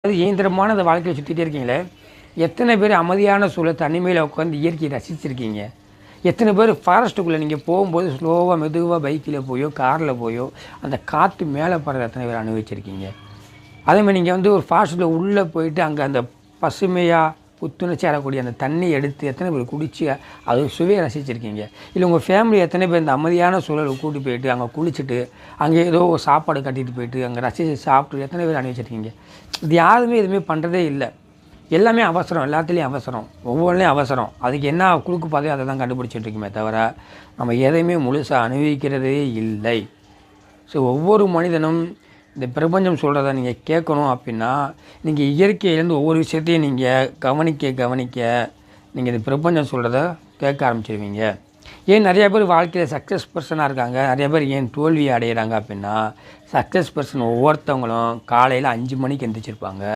அது இயந்திரமான அந்த வாழ்க்கையை சுற்றிட்டே இருக்கீங்களே, எத்தனை பேர் அமைதியான சூழல் தனிமையில் உட்காந்து இயற்கையை ரசிச்சிருக்கீங்க? எத்தனை பேர் ஃபாரஸ்ட்டுக்குள்ளே நீங்கள் போகும்போது ஸ்லோவாக மெதுவாக பைக்கில் போயோ காரில் போயோ அந்த காற்று மேலே படுற எத்தனை பேர் அனுபவிச்சிருக்கீங்க? அதேமாதிரி நீங்கள் வந்து ஒரு ஃபாரஸ்ட்டில் உள்ளே போயிட்டு அங்கே அந்த பசுமையாக புத்துணர்ச்சி ஆகக்கூடிய அந்த தண்ணி எடுத்து எத்தனை பேர் குடித்து அது சுவையை ரசிச்சிருக்கீங்க? இல்லை உங்கள் ஃபேமிலி எத்தனை பேர் இந்த அமைதியான சூழலுக்கு கூட்டி போயிட்டு அங்கே குளிச்சுட்டு அங்கே ஏதோ ஒரு சாப்பாடு கட்டிட்டு போயிட்டு அங்கே ரசித்து சாப்பிட்டு எத்தனை பேர் அனுபவிச்சிருக்கீங்க? இது யாருமே எதுவுமே பண்ணுறதே இல்லை. எல்லாமே அவசரம், எல்லாத்துலேயும் அவசரம், ஒவ்வொன்றிலையும் அவசரம். அதுக்கு என்ன குறுக்கு பாதையோ அதை தான் கண்டுபிடிச்சிட்ருக்குமே தவிர நம்ம எதையுமே முழுசாக அனுபவிக்கிறதே இல்லை. ஸோ ஒவ்வொரு மனிதனும் இந்த பிரபஞ்சம் சொல்கிறத நீங்கள் கேட்கணும் அப்படின்னா நீங்கள் இயற்கையிலேருந்து ஒவ்வொரு விஷயத்தையும் நீங்கள் கவனிக்க நீங்கள் இந்த பிரபஞ்சம் சொல்கிறத கேட்க ஆரம்பிச்சிருவீங்க. ஏன் நிறையா பேர் வாழ்க்கையில் சக்ஸஸ் பர்சனாக இருக்காங்க, நிறைய பேர் ஏன் தோல்வி அடைகிறாங்க அப்படின்னா சக்ஸஸ் பர்சன் ஒவ்வொருத்தவங்களும் காலையில் 5 மணிக்கு எந்திரிச்சிருப்பாங்க.